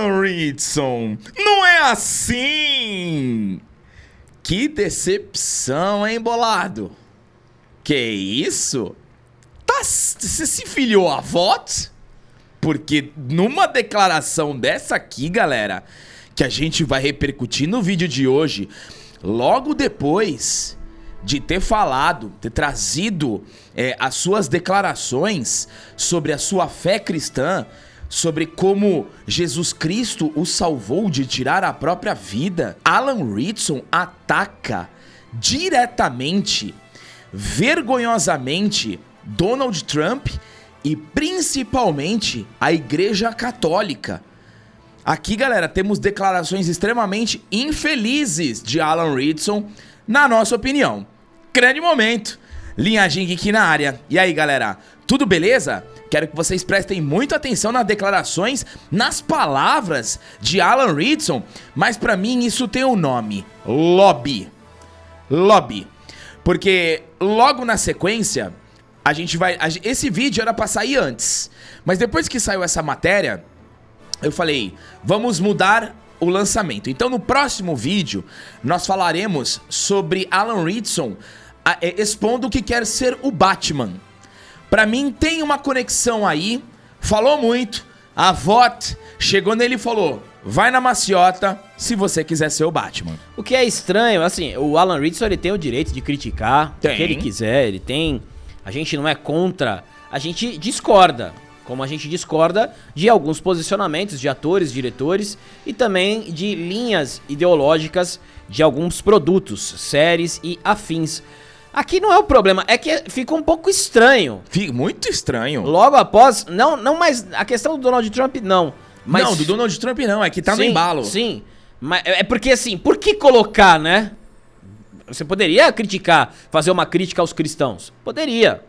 Alan Ritson, não é assim! Que decepção, hein, bolado? Que isso? Você se filiou a voto? Porque numa declaração dessa aqui, galera, que a gente vai repercutir no vídeo de hoje, logo depois de ter falado, ter trazido as suas declarações sobre a sua fé cristã, sobre como Jesus Cristo o salvou de tirar a própria vida, Alan Ritson ataca diretamente, vergonhosamente, Donald Trump e principalmente a Igreja Católica. Aqui, galera, temos declarações extremamente infelizes de Alan Ritson, na nossa opinião. Grande momento, Linhagem Geek na área. E aí, galera, tudo beleza? Quero que vocês prestem muita atenção nas declarações, nas palavras de Alan Ritson, mas pra mim isso tem um nome: lobby. Lobby. Porque logo na sequência, esse vídeo era pra sair antes, mas depois que saiu essa matéria, eu falei, vamos mudar o lançamento. Então no próximo vídeo, nós falaremos sobre Alan Ritson expondo o que quer ser o Batman. Pra mim tem uma conexão aí, falou muito, a VOT chegou nele e falou, vai na maciota se você quiser ser o Batman. O que é estranho, assim, o Alan Ritson ele tem o direito de criticar o que ele quiser, ele tem... A gente não é contra, a gente discorda. Como a gente discorda de alguns posicionamentos de atores, diretores e também de linhas ideológicas de alguns produtos, séries e afins. Aqui não é o problema, é que fica um pouco estranho. Fica muito estranho. Logo após, não mais a questão do Donald Trump não. Mas, não, do Donald Trump não, é que tá no embalo. Sim, mas é porque assim, por que colocar, né? Você poderia criticar, fazer uma crítica aos cristãos? Poderia.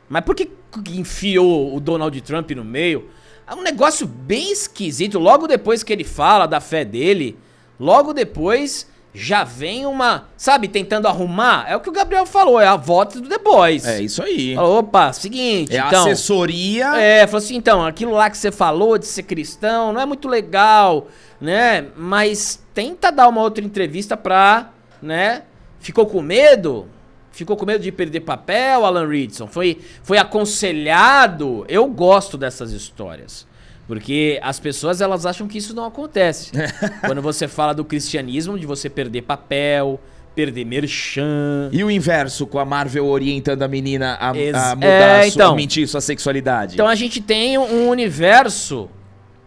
Mas por que enfiou o Donald Trump no meio? É um negócio bem esquisito. Logo depois que ele fala da fé dele, logo depois já vem uma, sabe, tentando arrumar. É o que o Gabriel falou, é a voz do The Boys. É isso aí. Falou, opa, seguinte, é então... a assessoria... falou assim, então, aquilo lá que você falou de ser cristão não é muito legal, né? Mas tenta dar uma outra entrevista pra, né... Ficou com medo? Ficou com medo de perder papel, Alan Ritson? Foi aconselhado? Eu gosto dessas histórias. Porque as pessoas, elas acham que isso não acontece. Quando você fala do cristianismo, de você perder papel, perder merchan. E o inverso, com a Marvel orientando a menina a mudar, mentir sua sexualidade. Então a gente tem um universo,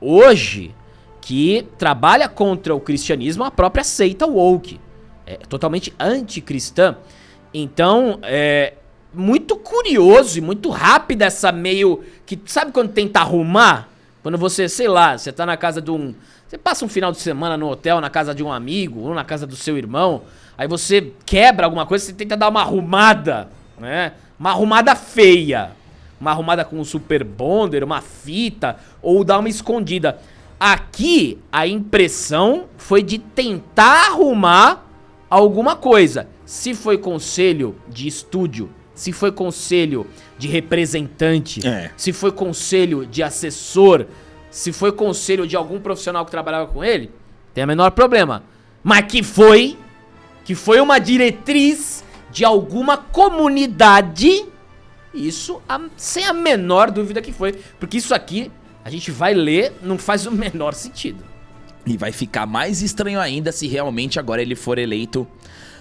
hoje, que trabalha contra o cristianismo, a própria seita woke. É totalmente anticristã. Então, é muito curioso e muito rápido essa meio... que sabe quando tenta arrumar? Quando você, sei lá, você tá na casa de um... Você passa um final de semana no hotel, na casa de um amigo, ou na casa do seu irmão, aí você quebra alguma coisa, você tenta dar uma arrumada, né? Uma arrumada feia. Uma arrumada com um super bonder, uma fita, ou dar uma escondida. Aqui, a impressão foi de tentar arrumar alguma coisa. Se foi conselho de estúdio, se foi conselho de representante, se foi conselho de assessor, se foi conselho de algum profissional que trabalhava com ele, tem o menor problema. Mas que foi uma diretriz de alguma comunidade, isso sem a menor dúvida que foi. Porque isso aqui, a gente vai ler, não faz o menor sentido. E vai ficar mais estranho ainda se realmente agora ele for eleito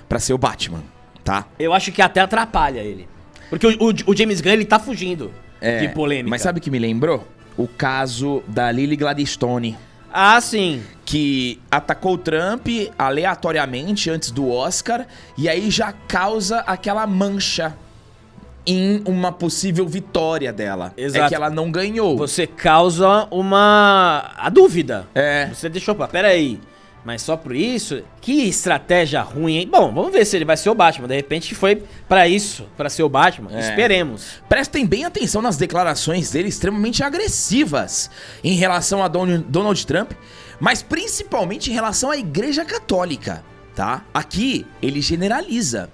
pra ser o Batman, tá? Eu acho que até atrapalha ele. Porque o James Gunn, ele tá fugindo de polêmica. Mas sabe o que me lembrou? O caso da Lily Gladstone. Ah, sim. Que atacou o Trump aleatoriamente antes do Oscar e aí já causa aquela mancha em uma possível vitória dela. Exato. É que ela não ganhou. Você causa a dúvida. É. Você deixou, pera aí, mas só por isso? Que estratégia ruim, hein? Bom, vamos ver se ele vai ser o Batman. De repente foi pra isso, pra ser o Batman. Esperemos. Prestem bem atenção nas declarações dele extremamente agressivas em relação a Donald Trump, mas principalmente em relação à Igreja Católica, tá? Aqui ele generaliza.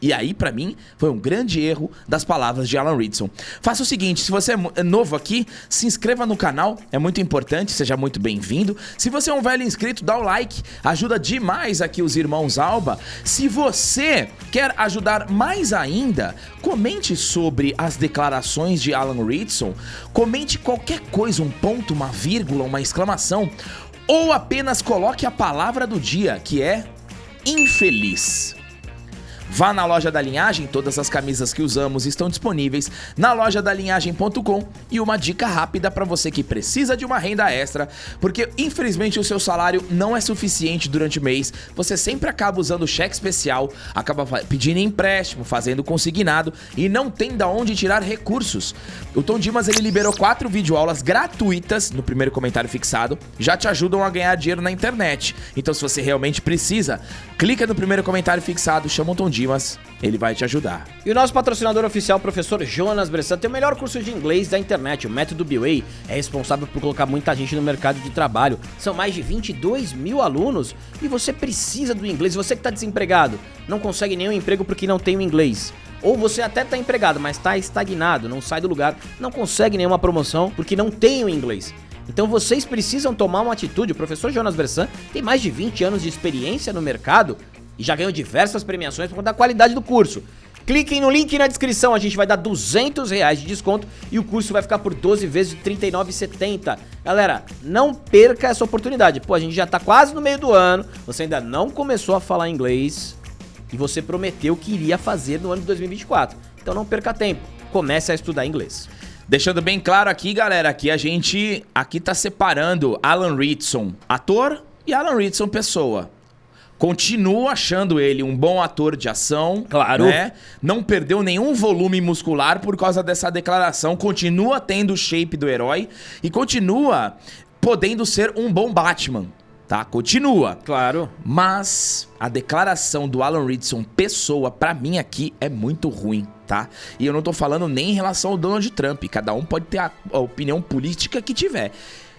E aí, pra mim, foi um grande erro das palavras de Alan Ritson. Faça o seguinte, se você é novo aqui, se inscreva no canal, é muito importante, seja muito bem-vindo. Se você é um velho inscrito, dá o like, ajuda demais aqui os irmãos Alba. Se você quer ajudar mais ainda, comente sobre as declarações de Alan Ritson, comente qualquer coisa, um ponto, uma vírgula, uma exclamação, ou apenas coloque a palavra do dia, que é infeliz. Vá na loja da Linhagem, todas as camisas que usamos estão disponíveis na lojadalinhagem.com. E uma dica rápida para você que precisa de uma renda extra, porque infelizmente o seu salário não é suficiente durante o mês, você sempre acaba usando o cheque especial, acaba pedindo empréstimo, fazendo consignado e não tem da onde tirar recursos. O Tom Dimas, ele liberou 4 videoaulas gratuitas no primeiro comentário fixado, já te ajudam a ganhar dinheiro na internet. Então se você realmente precisa, clica no primeiro comentário fixado, chama o Tom Dimas, ele vai te ajudar. E o nosso patrocinador oficial, o professor Jonas Bressan, tem o melhor curso de inglês da internet. O Método BWay é responsável por colocar muita gente no mercado de trabalho. São mais de 22 mil alunos e você precisa do inglês. Você que está desempregado, não consegue nenhum emprego porque não tem o inglês. Ou você até está empregado, mas está estagnado, não sai do lugar, não consegue nenhuma promoção porque não tem o inglês. Então vocês precisam tomar uma atitude. O professor Jonas Bressan tem mais de 20 anos de experiência no mercado e já ganhou diversas premiações por conta da qualidade do curso. Cliquem no link na descrição, a gente vai dar R$200 de desconto e o curso vai ficar por 12 vezes de R$39,70. Galera, não perca essa oportunidade. Pô, a gente já tá quase no meio do ano, você ainda não começou a falar inglês e você prometeu que iria fazer no ano de 2024. Então não perca tempo, comece a estudar inglês. Deixando bem claro aqui, galera, que a gente aqui tá separando Alan Ritson, ator, e Alan Ritson, pessoa. Continuo achando ele um bom ator de ação. Claro. Né? Não perdeu nenhum volume muscular por causa dessa declaração. Continua tendo o shape do herói e continua podendo ser um bom Batman. Tá? Continua. Claro. Mas a declaração do Alan Ritson, pessoa, pra mim aqui é muito ruim, tá? E eu não tô falando nem em relação ao Donald Trump. Cada um pode ter a opinião política que tiver.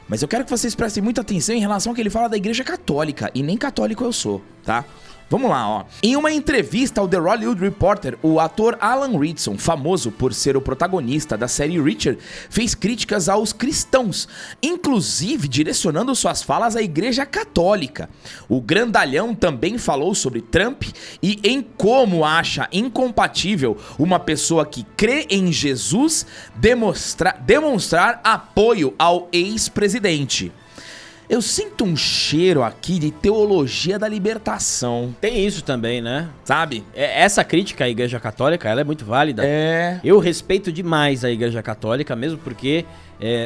Mas eu quero que vocês prestem muita atenção em relação ao que ele fala da Igreja Católica. E nem católico eu sou, tá? Vamos lá, ó. Em uma entrevista ao The Hollywood Reporter, o ator Alan Ritson, famoso por ser o protagonista da série Reacher, fez críticas aos cristãos, inclusive direcionando suas falas à Igreja Católica. O grandalhão também falou sobre Trump e em como acha incompatível uma pessoa que crê em Jesus demonstrar apoio ao ex-presidente. Eu sinto um cheiro aqui de teologia da libertação. Tem isso também, né? Sabe? Essa crítica à Igreja Católica, ela é muito válida. É. Eu respeito demais a Igreja Católica, mesmo porque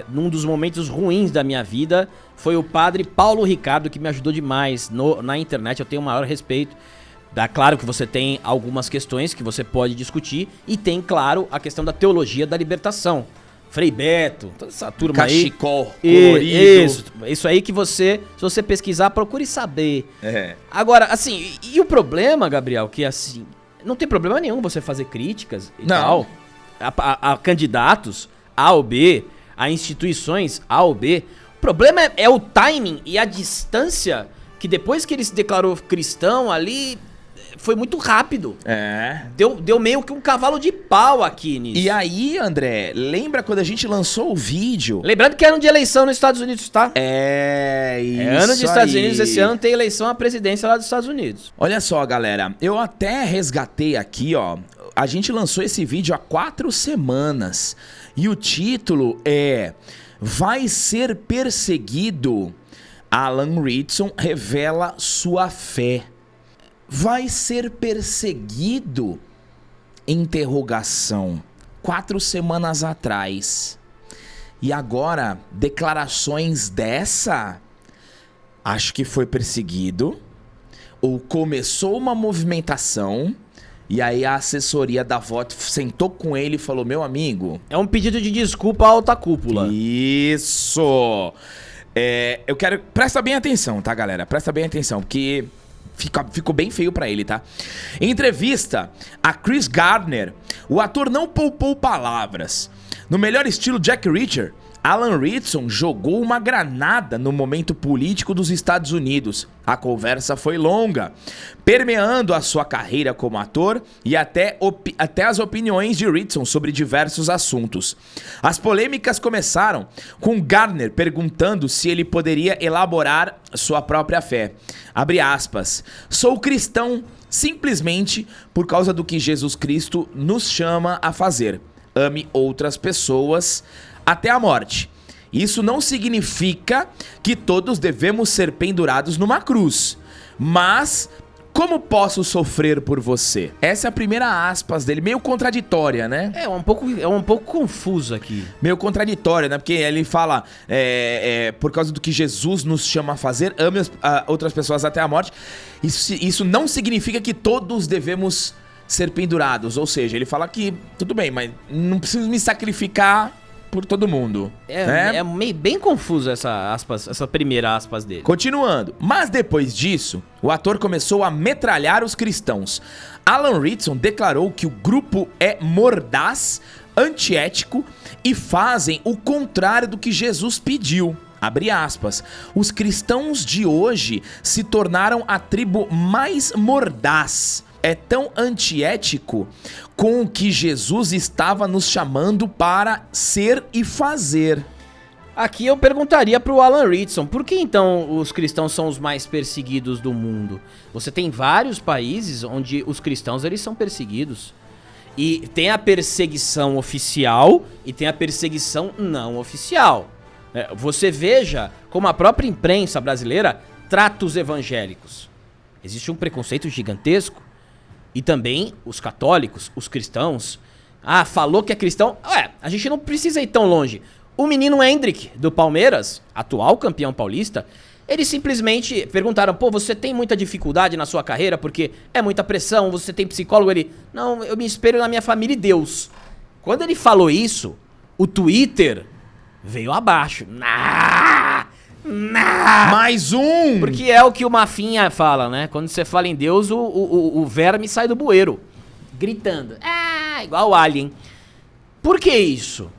num dos momentos ruins da minha vida foi o padre Paulo Ricardo que me ajudou demais na internet. Eu tenho o maior respeito. Claro que você tem algumas questões que você pode discutir e tem, claro, a questão da teologia da libertação. Frei Beto, toda essa turma Cachecol, aí. colorido. Isso aí que você, se você pesquisar, procure saber. É. Agora, assim, e o problema, Gabriel, que assim, não tem problema nenhum você fazer críticas e tal a candidatos A ou B, a instituições A ou B. O problema é o timing e a distância que depois que ele se declarou cristão ali, foi muito rápido. É. Deu meio que um cavalo de pau aqui nisso. E aí, André, lembra quando a gente lançou o vídeo? Lembrando que é ano de eleição nos Estados Unidos, tá? É, isso. É ano de Estados Unidos, esse ano tem eleição à presidência lá dos Estados Unidos. Olha só, galera, eu até resgatei aqui, ó. A gente lançou esse vídeo há 4 semanas. E o título é: Vai ser perseguido? Alan Ritson revela sua fé. Vai ser perseguido? Interrogação. 4 semanas atrás. E agora, declarações dessa? Acho que foi perseguido. Ou começou uma movimentação. E aí a assessoria da VOT sentou com ele e falou: meu amigo... É um pedido de desculpa à alta cúpula. Isso! Eu quero... Presta bem atenção, tá, galera? Presta bem atenção, porque... Ficou bem feio pra ele, tá? Em entrevista a Chris Gardner, o ator não poupou palavras. No melhor estilo Jack Reacher, Alan Ritson jogou uma granada no momento político dos Estados Unidos. A conversa foi longa, permeando a sua carreira como ator e até as opiniões de Ritson sobre diversos assuntos. As polêmicas começaram com Gardner perguntando se ele poderia elaborar sua própria fé. Abre aspas. Sou cristão simplesmente por causa do que Jesus Cristo nos chama a fazer. Ame outras pessoas até a morte. Isso não significa que todos devemos ser pendurados numa cruz. Mas, como posso sofrer por você? Essa é a primeira aspas dele, meio contraditória, né? É um pouco confuso aqui. Meio contraditória, né? Porque ele fala, por causa do que Jesus nos chama a fazer, ame outras pessoas até a morte. Isso não significa que todos devemos ser pendurados. Ou seja, ele fala que, tudo bem, mas não preciso me sacrificar por todo mundo. É meio bem confuso essa primeira aspas dele. Continuando. Mas depois disso, o ator começou a metralhar os cristãos. Alan Ritson declarou que o grupo é mordaz, antiético e fazem o contrário do que Jesus pediu. Abre aspas. Os cristãos de hoje se tornaram a tribo mais mordaz. É tão antiético com o que Jesus estava nos chamando para ser e fazer. Aqui eu perguntaria pro Alan Ritson, por que então os cristãos são os mais perseguidos do mundo? Você tem vários países onde os cristãos eles são perseguidos. E tem a perseguição oficial e tem a perseguição não oficial. Você veja como a própria imprensa brasileira trata os evangélicos. Existe um preconceito gigantesco. E também os católicos, os cristãos. Ah, falou que é cristão. A gente não precisa ir tão longe. O menino Hendrick, do Palmeiras, atual campeão paulista, eles simplesmente perguntaram, pô, você tem muita dificuldade na sua carreira porque é muita pressão, você tem psicólogo? Ele, não, eu me espelho na minha família e Deus. Quando ele falou isso, o Twitter veio abaixo. Mais um! Porque é o que o Mafinha fala, né? Quando você fala em Deus, o verme sai do bueiro, gritando. Igual o Alien. Por que isso?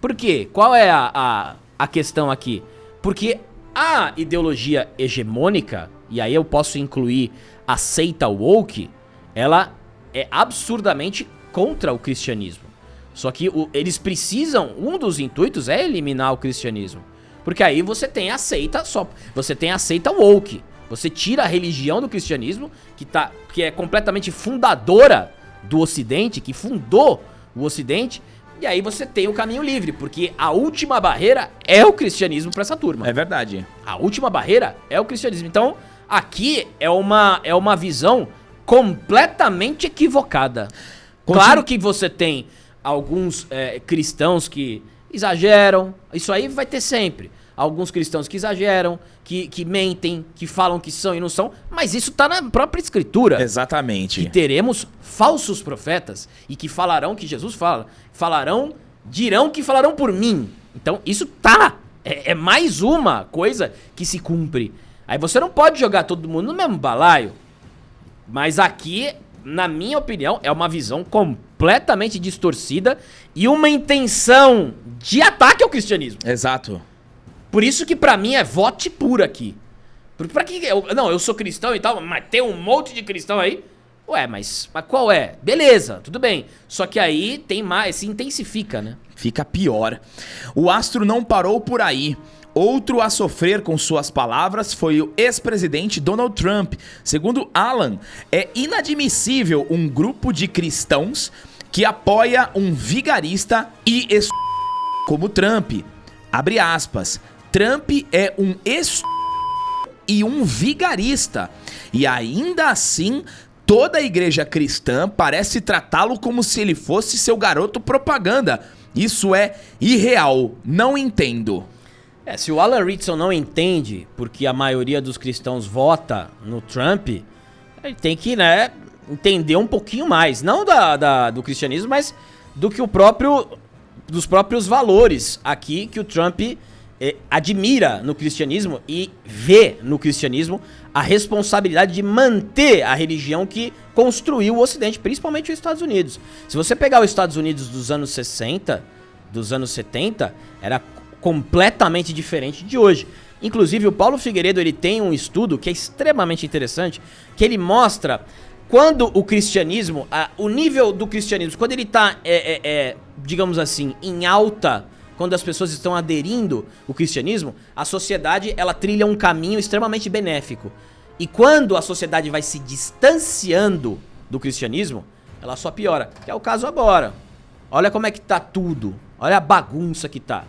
Por quê? Qual é a questão aqui? Porque a ideologia hegemônica, e aí eu posso incluir a seita woke, ela é absurdamente contra o cristianismo. Só que eles precisam, um dos intuitos é eliminar o cristianismo. Porque aí você tem a seita você tem a seita woke. Você tira a religião do cristianismo, que é completamente fundadora do Ocidente, que fundou o Ocidente, e aí você tem o caminho livre, porque a última barreira é o cristianismo pra essa turma. É verdade. A última barreira é o cristianismo. Então, aqui é uma visão completamente equivocada. Claro que você tem alguns cristãos que exageram, isso aí vai ter sempre. Alguns cristãos que exageram, que mentem, que falam que são e não são, mas isso tá na própria escritura. Exatamente. Que teremos falsos profetas e que falarão que Jesus fala, dirão que falarão por mim. Então isso tá, é mais uma coisa que se cumpre. Aí você não pode jogar todo mundo no mesmo balaio, mas aqui, na minha opinião, é uma visão completamente distorcida e uma intenção de ataque ao cristianismo. Exato. Por isso que pra mim é vote puro aqui. Pra que eu sou cristão e tal, mas tem um monte de cristão aí. Ué, mas qual é? Beleza, tudo bem. Só que aí tem mais, se intensifica, né? Fica pior. O astro não parou por aí. Outro a sofrer com suas palavras foi o ex-presidente Donald Trump. Segundo Alan, é inadmissível um grupo de cristãos que apoia um vigarista e como Trump. Abre aspas. Trump é um e um vigarista. E ainda assim, toda a igreja cristã parece tratá-lo como se ele fosse seu garoto propaganda. Isso é irreal. Não entendo. Se o Alan Ritson não entende porque a maioria dos cristãos vota no Trump, ele tem que, entender um pouquinho mais. Não do cristianismo, mas dos próprios valores aqui que o Trump admira no cristianismo e vê no cristianismo a responsabilidade de manter a religião que construiu o Ocidente, principalmente os Estados Unidos. Se você pegar os Estados Unidos dos anos 60, dos anos 70 era completamente diferente de hoje. Inclusive, o Paulo Figueiredo, ele tem um estudo que é extremamente interessante, que ele mostra quando o cristianismo, o nível do cristianismo, quando ele está, digamos assim, em alta, quando as pessoas estão aderindo ao cristianismo, a sociedade, ela trilha um caminho extremamente benéfico. E quando a sociedade vai se distanciando do cristianismo, ela só piora, que é o caso agora. Olha como é que tá tudo, olha a bagunça que tá.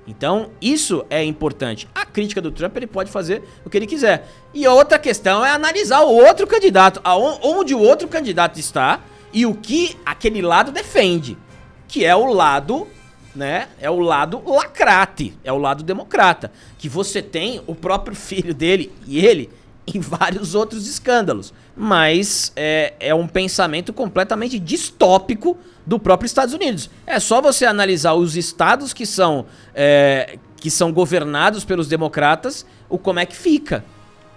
Então, isso é importante. A crítica do Trump, ele pode fazer o que ele quiser. E outra questão é analisar o outro candidato, onde o outro candidato está e o que aquele lado defende, que é o lado, né, é o lado lacrate, é o lado democrata, que você tem o próprio filho dele e ele em vários outros escândalos. Mas é um pensamento completamente distópico do próprio Estados Unidos. É só você analisar os estados que são governados pelos democratas, como é que fica.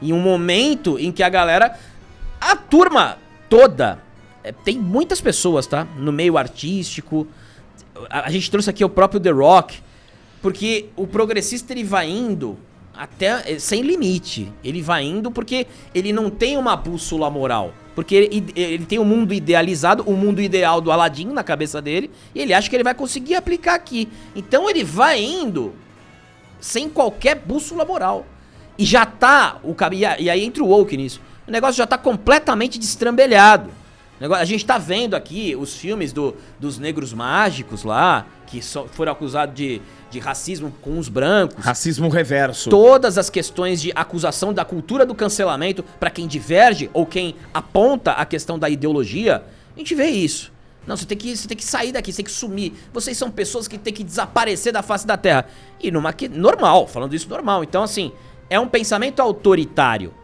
Em um momento em que a turma toda, tem muitas pessoas, tá? No meio artístico, a gente trouxe aqui o próprio The Rock, porque o progressista, ele vai indo até sem limite. Ele vai indo porque ele não tem uma bússola moral. Porque ele tem um mundo idealizado, o mundo ideal do Aladim na cabeça dele, e ele acha que ele vai conseguir aplicar aqui. Então ele vai indo sem qualquer bússola moral. E já tá, e aí entra o woke nisso, o negócio já tá completamente destrambelhado. A gente tá vendo aqui os filmes dos negros mágicos lá, que foram acusados de racismo com os brancos. Racismo reverso. Todas as questões de acusação da cultura do cancelamento para quem diverge ou quem aponta a questão da ideologia, a gente vê isso. Não, você tem que sair daqui, você tem que sumir. Vocês são pessoas que têm que desaparecer da face da terra. E normal, falando isso normal. Então, assim, é um pensamento autoritário.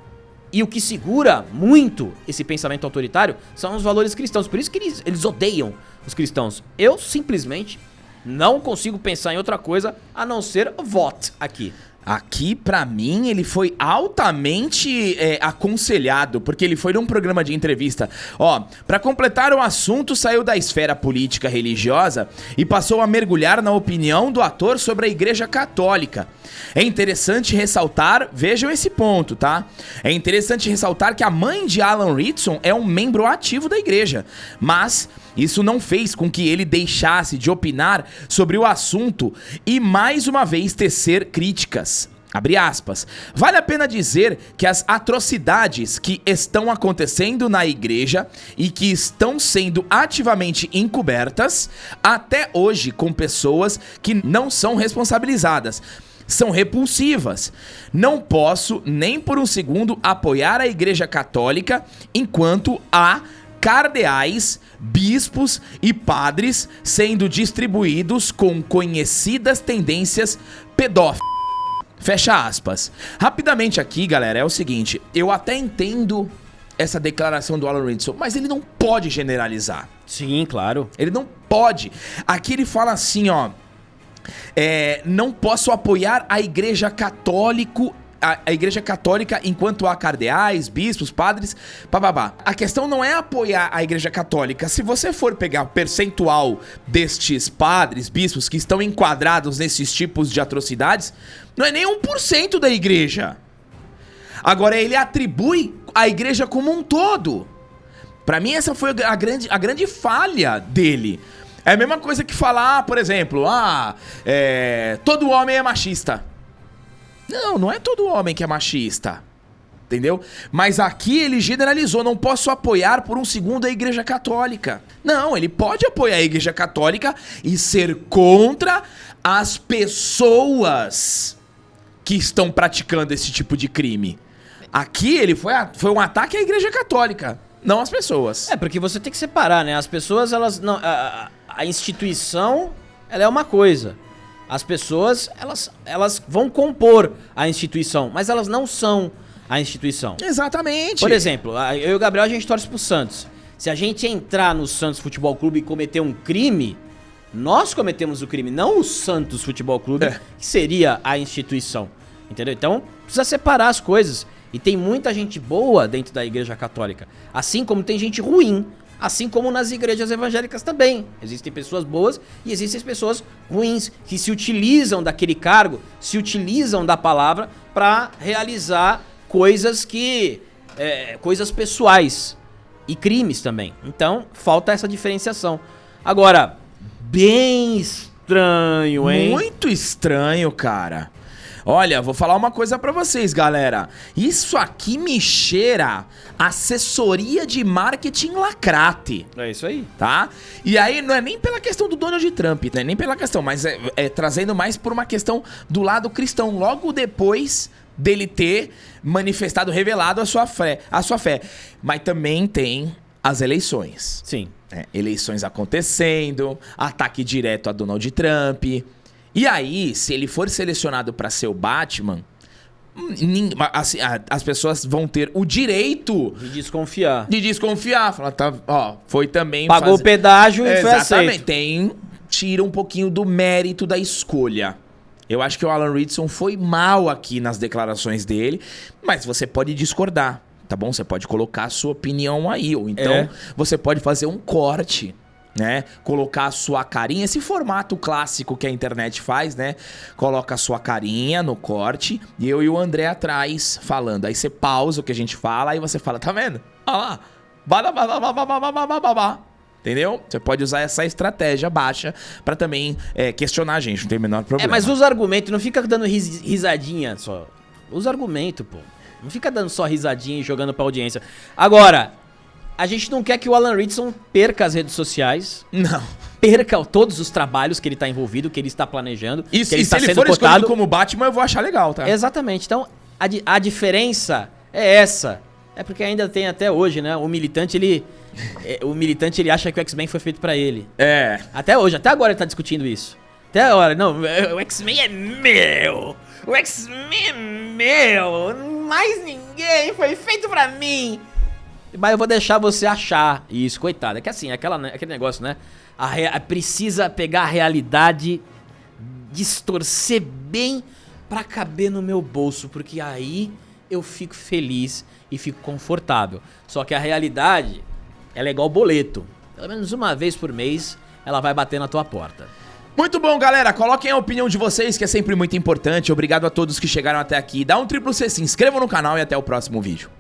E o que segura muito esse pensamento autoritário são os valores cristãos. Por isso que eles odeiam os cristãos. Eu simplesmente não consigo pensar em outra coisa a não ser vote aqui. Aqui, pra mim, ele foi altamente aconselhado, porque ele foi num programa de entrevista. Ó, pra completar o assunto, saiu da esfera política religiosa e passou a mergulhar na opinião do ator sobre a Igreja Católica. É interessante ressaltar, vejam esse ponto, tá? É interessante ressaltar que a mãe de Alan Ritson é um membro ativo da igreja, mas isso não fez com que ele deixasse de opinar sobre o assunto e mais uma vez tecer críticas. Abre aspas. Vale a pena dizer que as atrocidades que estão acontecendo na igreja e que estão sendo ativamente encobertas até hoje com pessoas que não são responsabilizadas são repulsivas. Não posso nem por um segundo apoiar a Igreja Católica enquanto há cardeais, bispos e padres sendo distribuídos com conhecidas tendências pedófilas. Fecha aspas. Rapidamente aqui, galera, é o seguinte, eu até entendo essa declaração do Alan Ritson, mas ele não pode generalizar. Sim, claro. Ele não pode. Aqui ele fala assim, ó, não posso apoiar a Igreja Católica, a Igreja Católica enquanto há cardeais, bispos, padres, bababá. A questão não é apoiar a Igreja Católica. Se você for pegar o percentual destes padres, bispos que estão enquadrados nesses tipos de atrocidades, não é nem 1% da igreja. Agora ele atribui a igreja como um todo. Pra mim essa foi a grande falha dele. É a mesma coisa que falar, por exemplo, todo homem é machista. Não é todo homem que é machista, entendeu? Mas aqui ele generalizou, não posso apoiar por um segundo a Igreja Católica. Não, ele pode apoiar a Igreja Católica e ser contra as pessoas que estão praticando esse tipo de crime. Aqui ele foi um ataque à Igreja Católica, não às pessoas. Porque você tem que separar, né? As pessoas, elas não... A instituição, ela é uma coisa. As pessoas, elas vão compor a instituição, mas elas não são a instituição. Exatamente. Por exemplo, eu e o Gabriel, a gente torce pro Santos. Se a gente entrar no Santos Futebol Clube e cometer um crime, nós cometemos o crime, não o Santos Futebol Clube, que seria a instituição. Entendeu? Então, precisa separar as coisas. E tem muita gente boa dentro da Igreja Católica. Assim como tem gente ruim Assim como nas igrejas evangélicas também. Existem pessoas boas e existem pessoas ruins, que se utilizam daquele cargo, se utilizam da palavra para realizar coisas coisas pessoais e crimes também. Então, falta essa diferenciação. Agora, bem estranho, hein? Muito estranho, cara. Olha, vou falar uma coisa pra vocês, galera. Isso aqui me cheira assessoria de marketing lacrate. É isso aí. Tá? E aí não é nem pela questão do Donald Trump, né? Nem pela questão, mas é trazendo mais por uma questão do lado cristão. Logo depois dele ter manifestado, revelado a sua fé. Mas também tem as eleições. Sim. Eleições acontecendo, ataque direto a Donald Trump. E aí, se ele for selecionado pra ser o Batman, assim, as pessoas vão ter o direito De desconfiar. de desconfiar. Falar, tá, ó, foi também... Pagou o pedágio e foi Exatamente. aceito. Tira um pouquinho do mérito da escolha. Eu acho que o Alan Ritchson foi mal aqui nas declarações dele, mas você pode discordar, tá bom? Você pode colocar a sua opinião aí, ou então você pode fazer um corte, né? Colocar a sua carinha, esse formato clássico que a internet faz, né? Coloca a sua carinha no corte e eu e o André atrás falando. Aí você pausa o que a gente fala, aí você fala, tá vendo? Olha lá. Entendeu? Você pode usar essa estratégia baixa pra também questionar a gente, não tem o menor problema. Mas usa argumento, não fica dando risadinha só. Usa argumento, pô. Não fica dando só risadinha e jogando pra audiência. Agora, a gente não quer que o Alan Ritchson perca as redes sociais. Não. Perca todos os trabalhos que ele tá envolvido, que ele está planejando. E que ele se está ele sendo for cotado escolhido como Batman, eu vou achar legal, tá? Exatamente. Então, a diferença é essa. É porque ainda tem até hoje, né? O militante, ele acha que o X-Men foi feito pra ele. Até hoje, até agora ele tá discutindo isso. Até agora, não, o X-Men é meu! O X-Men é meu! Mais ninguém foi feito pra mim! Mas eu vou deixar você achar isso, coitado. É que assim, aquele negócio, né? Precisa pegar a realidade, distorcer bem pra caber no meu bolso, porque aí eu fico feliz e fico confortável. Só que a realidade, ela é igual boleto. Pelo menos uma vez por mês, ela vai bater na tua porta. Muito bom, galera. Coloquem a opinião de vocês, que é sempre muito importante. Obrigado a todos que chegaram até aqui. Dá um triplo C, se inscrevam no canal e até o próximo vídeo.